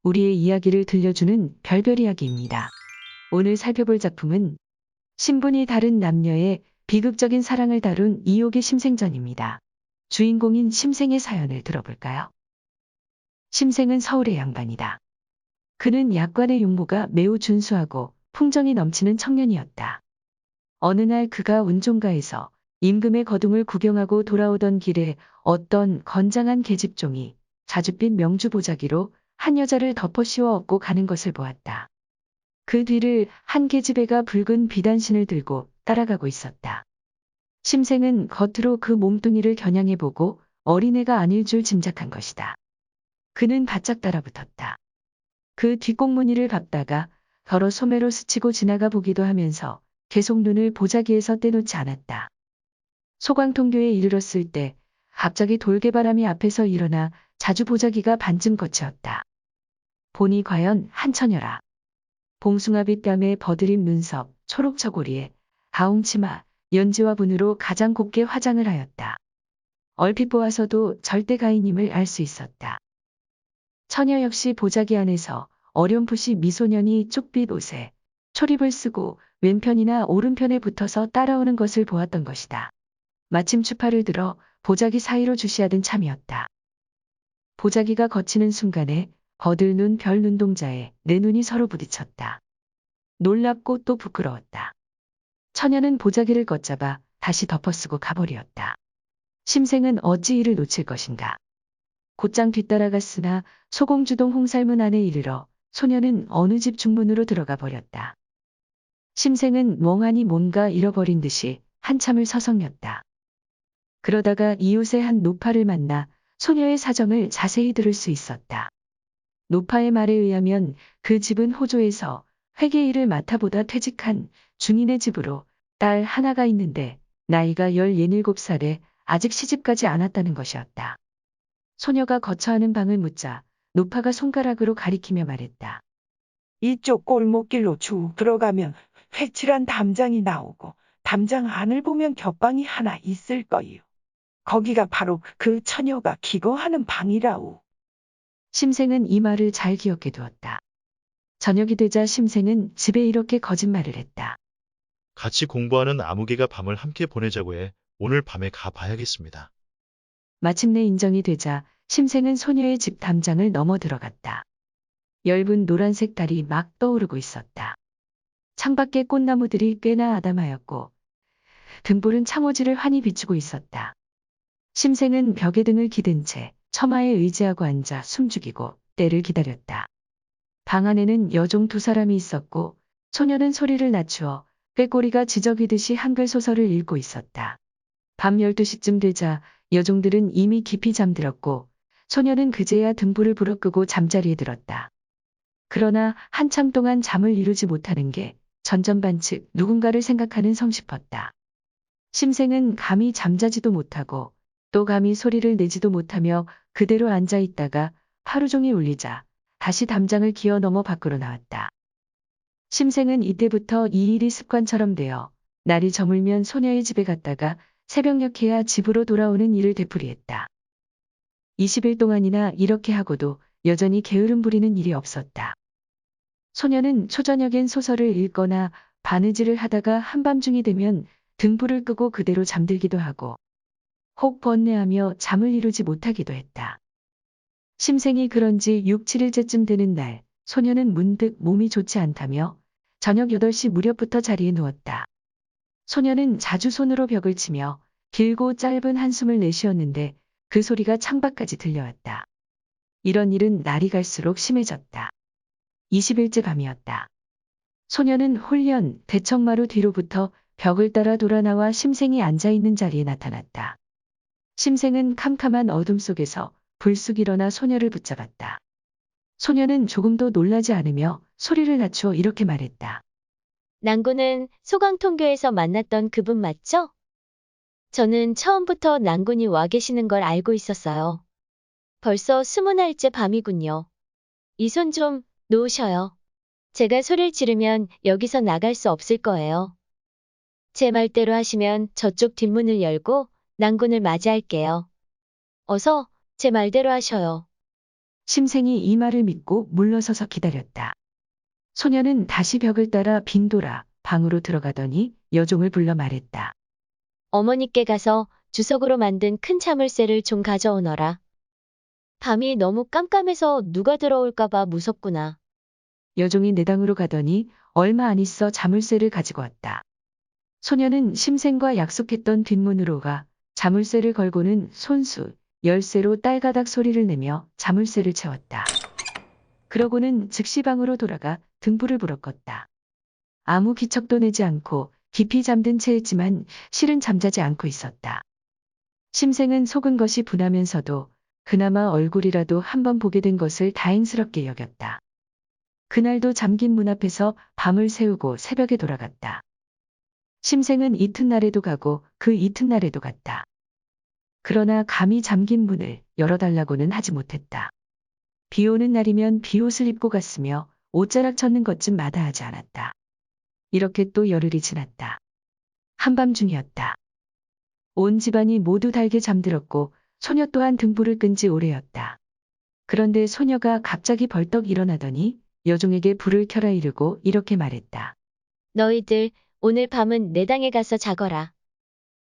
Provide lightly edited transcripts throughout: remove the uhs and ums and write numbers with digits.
우리의 이야기를 들려주는 별별 이야기입니다. 오늘 살펴볼 작품은 신분이 다른 남녀의 비극적인 사랑을 다룬 이옥의 심생전입니다. 주인공인 심생의 사연을 들어볼까요? 심생은 서울의 양반이다. 그는 약관의 용모가 매우 준수하고 풍정이 넘치는 청년이었다. 어느 날 그가 운종가에서 임금의 거둥을 구경하고 돌아오던 길에 어떤 건장한 계집종이 자줏빛 명주 보자기로 한 여자를 덮어 씌워 업고 가는 것을 보았다. 그 뒤를 한 계집애가 붉은 비단신을 들고 따라가고 있었다. 심생은 겉으로 그 몸뚱이를 겨냥해보고 어린애가 아닐 줄 짐작한 것이다. 그는 바짝 따라붙었다. 그 뒷꽁무니를 밟다가 더러 소매로 스치고 지나가 보기도 하면서 계속 눈을 보자기에서 떼놓지 않았다. 소광통교에 이르렀을 때 갑자기 돌개바람이 앞에서 일어나 자주 보자기가 반쯤 거치었다. 보니 과연 한 처녀라. 봉숭아빛 뺨에 버드림 눈썹, 초록 저고리에 가웅치마, 연지와 분으로 가장 곱게 화장을 하였다. 얼핏 보아서도 절대 가인임을 알 수 있었다. 처녀 역시 보자기 안에서 어렴풋이 미소년이 쪽빛 옷에 초립을 쓰고 왼편이나 오른편에 붙어서 따라오는 것을 보았던 것이다. 마침 추파를 들어 보자기 사이로 주시하던 참이었다. 보자기가 거치는 순간에 거들눈 별 눈동자에 내 눈이 서로 부딪혔다. 놀랍고 또 부끄러웠다. 처녀는 보자기를 걷잡아 다시 덮어쓰고 가버리었다. 심생은 어찌 이를 놓칠 것인가. 곧장 뒤따라갔으나 소공주동 홍살문 안에 이르러 소녀는 어느 집 중문으로 들어가 버렸다. 심생은 멍하니 뭔가 잃어버린 듯이 한참을 서성였다. 그러다가 이웃의 한 노파를 만나 소녀의 사정을 자세히 들을 수 있었다. 노파의 말에 의하면 그 집은 호조에서 회계 일을 맡아보다 퇴직한 중인의 집으로 딸 하나가 있는데 나이가 17살에 아직 시집가지 않았다는 것이었다. 소녀가 거처하는 방을 묻자 노파가 손가락으로 가리키며 말했다. 이쪽 골목길로 쭉 들어가면 회칠한 담장이 나오고 담장 안을 보면 겹방이 하나 있을 거요. 거기가 바로 그 처녀가 기거하는 방이라우. 심생은 이 말을 잘 기억해 두었다. 저녁이 되자 심생은 집에 이렇게 거짓말을 했다. 같이 공부하는 아무개가 밤을 함께 보내자고 해 오늘 밤에 가봐야겠습니다. 마침내 인정이 되자 심생은 소녀의 집 담장을 넘어 들어갔다. 엷은 노란색 달이 막 떠오르고 있었다. 창밖에 꽃나무들이 꽤나 아담하였고 등불은 창호지를 환히 비추고 있었다. 심생은 벽에 등을 기댄 채 처마에 의지하고 앉아 숨죽이고 때를 기다렸다. 방 안에는 여종 두 사람이 있었고 소녀는 소리를 낮추어 꾀꼬리가 지저귀듯이 한글 소설을 읽고 있었다. 밤 12시쯤 되자 여종들은 이미 깊이 잠들었고 소녀는 그제야 등불을 불어 끄고 잠자리에 들었다. 그러나 한참 동안 잠을 이루지 못하는 게 전전반측 누군가를 생각하는 성싶었다. 심생은 감히 잠자지도 못하고 또 감히 소리를 내지도 못하며 그대로 앉아 있다가 하루 종일 울리자 다시 담장을 기어 넘어 밖으로 나왔다. 심생은 이때부터 이 일이 습관처럼 되어 날이 저물면 소녀의 집에 갔다가 새벽녘에야 집으로 돌아오는 일을 되풀이했다. 20일 동안이나 이렇게 하고도 여전히 게으름 부리는 일이 없었다. 소녀는 초저녁엔 소설을 읽거나 바느질을 하다가 한밤중이 되면 등불을 끄고 그대로 잠들기도 하고 혹 번뇌하며 잠을 이루지 못하기도 했다. 심생이 그런 지 6, 7일째쯤 되는 날 소녀는 문득 몸이 좋지 않다며 저녁 8시 무렵부터 자리에 누웠다. 소녀는 자주 손으로 벽을 치며 길고 짧은 한숨을 내쉬었는데 그 소리가 창밖까지 들려왔다. 이런 일은 날이 갈수록 심해졌다. 20일째 밤이었다. 소녀는 홀련 대청마루 뒤로부터 벽을 따라 돌아 나와 심생이 앉아있는 자리에 나타났다. 심생은 캄캄한 어둠 속에서 불쑥 일어나 소녀를 붙잡았다. 소녀는 조금도 놀라지 않으며 소리를 낮추어 이렇게 말했다. 난군은 소강통교에서 만났던 그분 맞죠? 저는 처음부터 난군이 와 계시는 걸 알고 있었어요. 벌써 20날째 밤이군요. 이 손 좀 놓으셔요. 제가 소리를 지르면 여기서 나갈 수 없을 거예요. 제 말대로 하시면 저쪽 뒷문을 열고 난군을 맞이할게요. 어서 제 말대로 하셔요. 심생이 이 말을 믿고 물러서서 기다렸다. 소녀는 다시 벽을 따라 빈돌아 방으로 들어가더니 여종을 불러 말했다. 어머니께 가서 주석으로 만든 큰 자물쇠를 좀 가져오너라. 밤이 너무 깜깜해서 누가 들어올까봐 무섭구나. 여종이 내당으로 가더니 얼마 안 있어 자물쇠를 가지고 왔다. 소녀는 심생과 약속했던 뒷문으로 가 자물쇠를 걸고는 손수, 열쇠로 딸가닥 소리를 내며 자물쇠를 채웠다. 그러고는 즉시 방으로 돌아가 등불을 불어 껐다. 아무 기척도 내지 않고 깊이 잠든 채였지만 실은 잠자지 않고 있었다. 심생은 속은 것이 분하면서도 그나마 얼굴이라도 한번 보게 된 것을 다행스럽게 여겼다. 그날도 잠긴 문 앞에서 밤을 새우고 새벽에 돌아갔다. 심생은 이튿날에도 가고 그 이튿날에도 갔다. 그러나 감히 잠긴 문을 열어달라고는 하지 못했다. 비 오는 날이면 비옷을 입고 갔으며 옷자락 쳤는 것쯤 마다하지 않았다. 이렇게 또 열흘이 지났다. 한밤중이었다. 온 집안이 모두 달게 잠들었고 소녀 또한 등불을 끈 지 오래였다. 그런데 소녀가 갑자기 벌떡 일어나더니 여종에게 불을 켜라 이르고 이렇게 말했다. 너희들 오늘 밤은 내 당에 가서 자거라.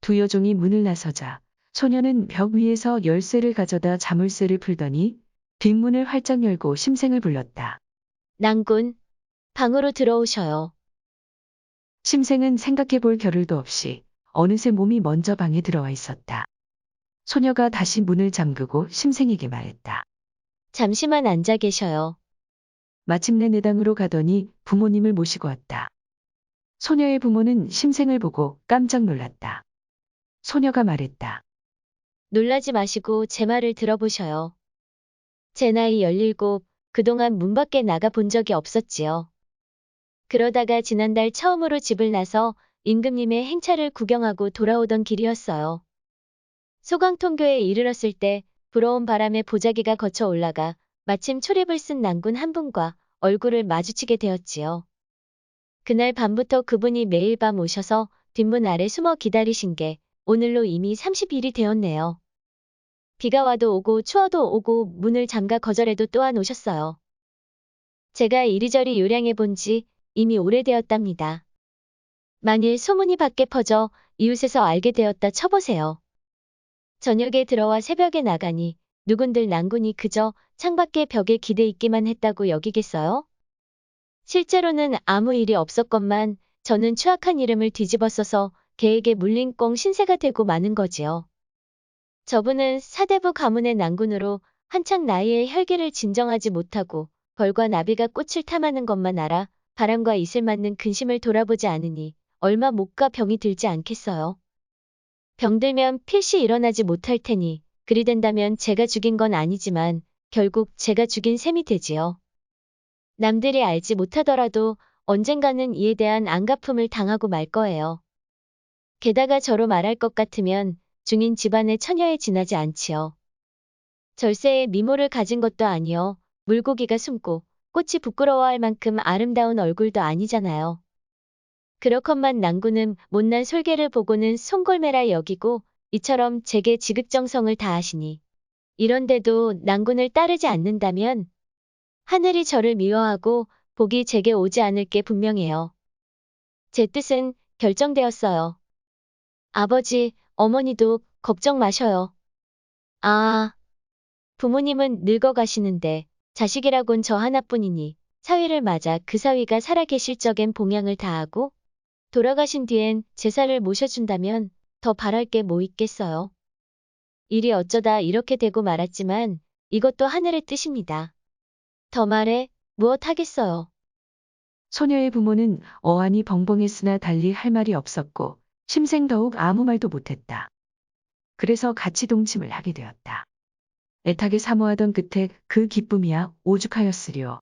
두 여종이 문을 나서자 소녀는 벽 위에서 열쇠를 가져다 자물쇠를 풀더니 뒷문을 활짝 열고 심생을 불렀다. 낭군, 방으로 들어오셔요. 심생은 생각해 볼 겨를도 없이 어느새 몸이 먼저 방에 들어와 있었다. 소녀가 다시 문을 잠그고 심생에게 말했다. 잠시만 앉아 계셔요. 마침내 내당으로 가더니 부모님을 모시고 왔다. 소녀의 부모는 심생을 보고 깜짝 놀랐다. 소녀가 말했다. 놀라지 마시고 제 말을 들어보셔요. 제 나이 17, 그동안 문 밖에 나가 본 적이 없었지요. 그러다가 지난달 처음으로 집을 나서 임금님의 행차를 구경하고 돌아오던 길이었어요. 소강통교에 이르렀을 때 불어온 바람에 보자기가 거쳐 올라가 마침 초립을 쓴 낭군 한 분과 얼굴을 마주치게 되었지요. 그날 밤부터 그분이 매일 밤 오셔서 뒷문 아래 숨어 기다리신 게 오늘로 이미 30일이 되었네요. 비가 와도 오고 추워도 오고 문을 잠가 거절해도 또한 오셨어요. 제가 이리저리 요량해 본 지 이미 오래되었답니다. 만일 소문이 밖에 퍼져 이웃에서 알게 되었다 쳐보세요. 저녁에 들어와 새벽에 나가니 누군들 낭군이 그저 창밖에 벽에 기대 있기만 했다고 여기겠어요? 실제로는 아무 일이 없었건만 저는 추악한 이름을 뒤집어 써서 개에게 물린 꽁 신세가 되고 마는 거지요. 저분은 사대부 가문의 낭군으로 한창 나이에 혈기를 진정하지 못하고 벌과 나비가 꽃을 탐하는 것만 알아 바람과 이슬 맞는 근심을 돌아보지 않으니 얼마 못 가 병이 들지 않겠어요. 병들면 필시 일어나지 못할 테니 그리 된다면 제가 죽인 건 아니지만 결국 제가 죽인 셈이 되지요. 남들이 알지 못하더라도 언젠가는 이에 대한 안갚음을 당하고 말 거예요. 게다가 저로 말할 것 같으면 중인 집안의 처녀에 지나지 않지요. 절세에 미모를 가진 것도 아니요. 물고기가 숨고 꽃이 부끄러워할 만큼 아름다운 얼굴도 아니잖아요. 그렇건만 낭군은 못난 솔개를 보고는 송골매라 여기고 이처럼 제게 지극정성을 다하시니 이런데도 낭군을 따르지 않는다면 하늘이 저를 미워하고 복이 제게 오지 않을 게 분명해요. 제 뜻은 결정되었어요. 아버지, 어머니도 걱정 마셔요. 아, 부모님은 늙어가시는데 자식이라곤 저 하나뿐이니 사위를 맞아 그 사위가 살아계실 적엔 봉양을 다하고 돌아가신 뒤엔 제사를 모셔준다면 더 바랄 게 뭐 있겠어요. 일이 어쩌다 이렇게 되고 말았지만 이것도 하늘의 뜻입니다. 더 말해 무엇 하겠어요. 소녀의 부모는 어안이 벙벙했으나 달리 할 말이 없었고 심생 더욱 아무 말도 못했다. 그래서 같이 동침을 하게 되었다. 애타게 사모하던 끝에 그 기쁨이야 오죽하였으리요.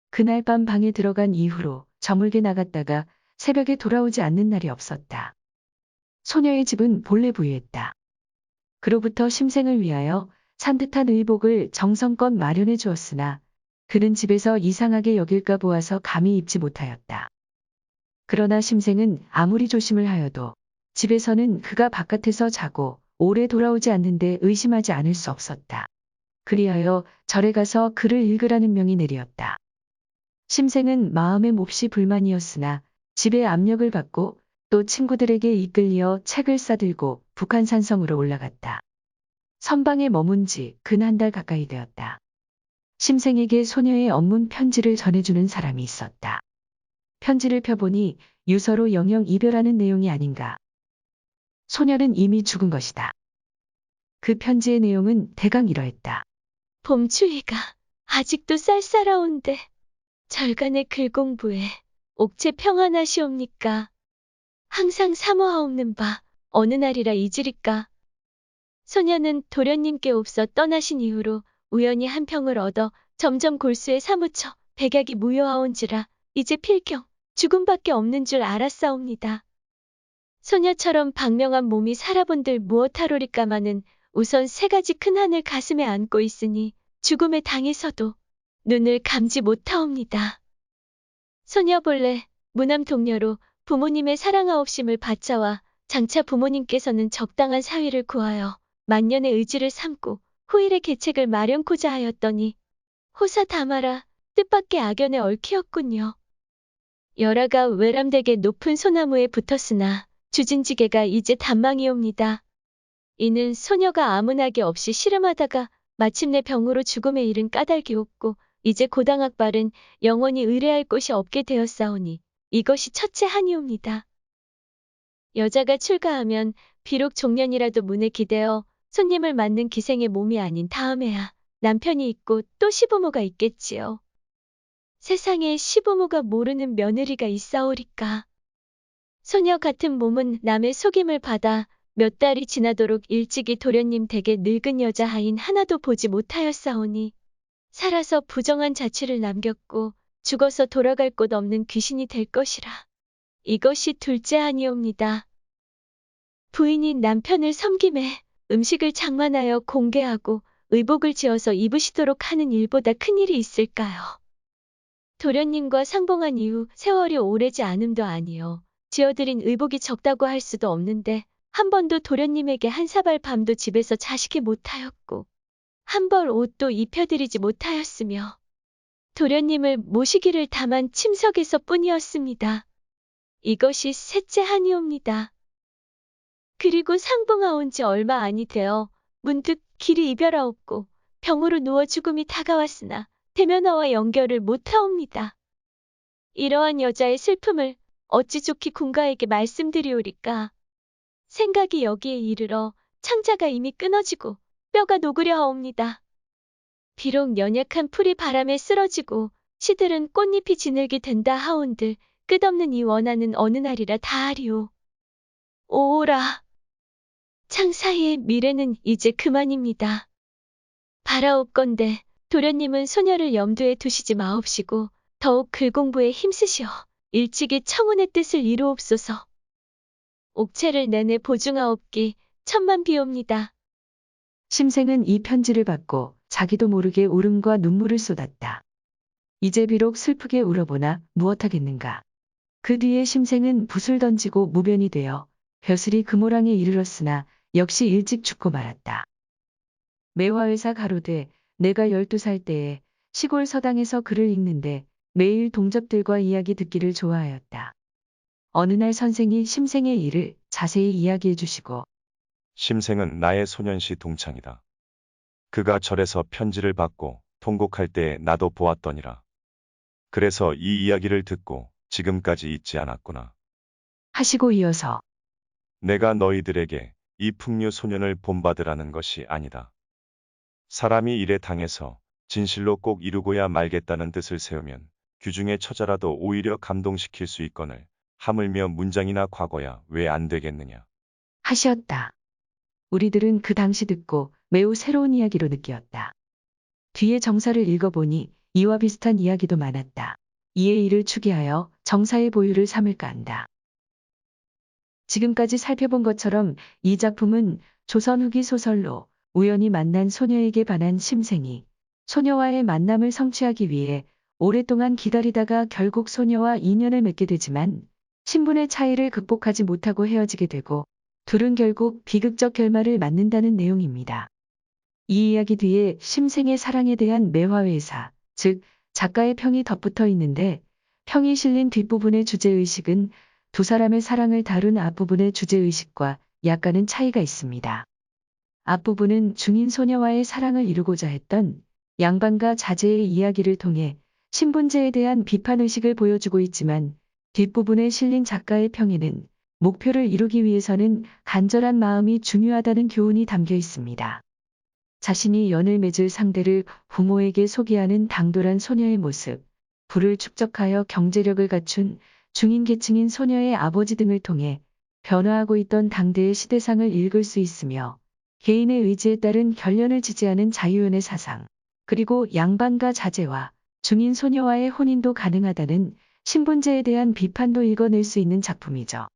그날 밤 방에 들어간 이후로 저물게 나갔다가 새벽에 돌아오지 않는 날이 없었다. 소녀의 집은 본래 부유했다. 그로부터 심생을 위하여 산뜻한 의복을 정성껏 마련해 주었으나 그는 집에서 이상하게 여길까 보아서 감히 입지 못하였다. 그러나 심생은 아무리 조심을 하여도 집에서는 그가 바깥에서 자고 오래 돌아오지 않는데 의심하지 않을 수 없었다. 그리하여 절에 가서 글을 읽으라는 명이 내리었다. 심생은 마음에 몹시 불만이었으나 집의 압력을 받고 또 친구들에게 이끌려 책을 싸들고 북한산성으로 올라갔다. 선방에 머문 지 근 한 달 가까이 되었다. 심생에게 소녀의 업문 편지를 전해주는 사람이 있었다. 편지를 펴보니 유서로 영영 이별하는 내용이 아닌가. 소녀는 이미 죽은 것이다. 그 편지의 내용은 대강 이러했다. 봄추위가 아직도 쌀쌀하온데 절간의 글 공부에 옥체 평안하시옵니까? 항상 사모하옵는 바 어느 날이라 잊으리까? 소녀는 도련님께 없어 떠나신 이후로 우연히 한 평을 얻어 점점 골수에 사무쳐 백약이 무효하온지라 이제 필경 죽음밖에 없는 줄 알았사옵니다. 소녀처럼 방명한 몸이 살아본들 무엇하로리까마는 우선 세 가지 큰 한을 가슴에 안고 있으니 죽음에 당해서도 눈을 감지 못하옵니다. 소녀 본래 무남 동녀로 부모님의 사랑하옵심을 받자와 장차 부모님께서는 적당한 사위를 구하여 만년의 의지를 삼고 후일의 계책을 마련코자 하였더니 호사 다마라 뜻밖의 악연에 얽히었군요. 열아가 외람되게 높은 소나무에 붙었으나 주진지게가 이제 단망이옵니다. 이는 소녀가 아무나게 없이 씨름하다가 마침내 병으로 죽음에 이른 까닭이 없고 이제 고당학발은 영원히 의뢰할 곳이 없게 되었사오니 이것이 첫째 한이옵니다. 여자가 출가하면 비록 종년이라도 문에 기대어 손님을 맞는 기생의 몸이 아닌 다음에야 남편이 있고 또 시부모가 있겠지요. 세상에 시부모가 모르는 며느리가 있사오리까. 소녀 같은 몸은 남의 속임을 받아 몇 달이 지나도록 일찍이 도련님 댁에 늙은 여자 하인 하나도 보지 못하였사오니 살아서 부정한 자취를 남겼고 죽어서 돌아갈 곳 없는 귀신이 될 것이라. 이것이 둘째 한이옵니다. 부인이 남편을 섬김에 음식을 장만하여 공개하고 의복을 지어서 입으시도록 하는 일보다 큰일이 있을까요? 도련님과 상봉한 이후 세월이 오래지 않음도 아니요. 지어드린 의복이 적다고 할 수도 없는데 한 번도 도련님에게 한 사발 밤도 집에서 자식이 못하였고 한 벌 옷도 입혀드리지 못하였으며 도련님을 모시기를 다만 침석에서 뿐이었습니다. 이것이 셋째 한이옵니다. 그리고 상봉하온 지 얼마 아니 되어 문득 길이 이별하옵고 병으로 누워 죽음이 다가왔으나 대면화와 연결을 못하옵니다. 이러한 여자의 슬픔을 어찌 좋게 군가에게 말씀드리오리까. 생각이 여기에 이르러 창자가 이미 끊어지고 뼈가 녹으려 하옵니다. 비록 연약한 풀이 바람에 쓰러지고 시들은 꽃잎이 지늘게 된다 하온들 끝없는 이 원한은 어느 날이라 다하리오. 오오라. 창사의 미래는 이제 그만입니다. 바라옵건대 도련님은 소녀를 염두에 두시지 마옵시고 더욱 글 공부에 힘쓰시어 일찍이 청운의 뜻을 이루옵소서. 옥체를 내내 보증하옵기 천만 비옵니다. 심생은 이 편지를 받고 자기도 모르게 울음과 눈물을 쏟았다. 이제 비록 슬프게 울어보나 무엇하겠는가. 그 뒤에 심생은 붓을 던지고 무변이 되어 벼슬이 금오랑에 이르렀으나 역시 일찍 죽고 말았다. 매화의사 가로되 내가 12살 때에 시골 서당에서 글을 읽는데 매일 동접들과 이야기 듣기를 좋아하였다. 어느 날 선생이 심생의 일을 자세히 이야기해 주시고 심생은 나의 소년시 동창이다. 그가 절에서 편지를 받고 통곡할 때에 나도 보았더니라. 그래서 이 이야기를 듣고 지금까지 잊지 않았구나. 하시고 이어서 내가 너희들에게 이 풍류 소년을 본받으라는 것이 아니다. 사람이 일에 당해서 진실로 꼭 이루고야 말겠다는 뜻을 세우면 규중의 처자라도 오히려 감동시킬 수 있거늘 하물며 문장이나 과거야 왜 안 되겠느냐. 하시었다. 우리들은 그 당시 듣고 매우 새로운 이야기로 느끼었다. 뒤에 정사를 읽어보니 이와 비슷한 이야기도 많았다. 이에 이를 추기하여 정사의 보유를 삼을까 한다. 지금까지 살펴본 것처럼 이 작품은 조선 후기 소설로 우연히 만난 소녀에게 반한 심생이 소녀와의 만남을 성취하기 위해 오랫동안 기다리다가 결국 소녀와 인연을 맺게 되지만 신분의 차이를 극복하지 못하고 헤어지게 되고 둘은 결국 비극적 결말을 맞는다는 내용입니다. 이 이야기 뒤에 심생의 사랑에 대한 매화회사, 즉 작가의 평이 덧붙어 있는데 평이 실린 뒷부분의 주제의식은 두 사람의 사랑을 다룬 앞부분의 주제의식과 약간은 차이가 있습니다. 앞부분은 중인 소녀와의 사랑을 이루고자 했던 양반과 자제의 이야기를 통해 신분제에 대한 비판의식을 보여주고 있지만 뒷부분에 실린 작가의 평에는 목표를 이루기 위해서는 간절한 마음이 중요하다는 교훈이 담겨 있습니다. 자신이 연을 맺을 상대를 부모에게 소개하는 당돌한 소녀의 모습, 부를 축적하여 경제력을 갖춘 중인 계층인 소녀의 아버지 등을 통해 변화하고 있던 당대의 시대상을 읽을 수 있으며 개인의 의지에 따른 결연을 지지하는 자유연의 사상, 그리고 양반과 자제와 중인 소녀와의 혼인도 가능하다는 신분제에 대한 비판도 읽어낼 수 있는 작품이죠.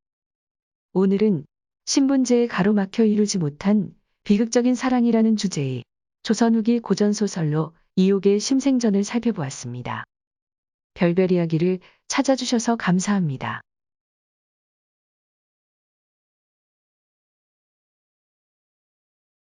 오늘은 신분제에 가로막혀 이루지 못한 비극적인 사랑이라는 주제의 조선 후기 고전소설로 이옥의 심생전을 살펴보았습니다. 별별 이야기를 찾아주셔서 감사합니다.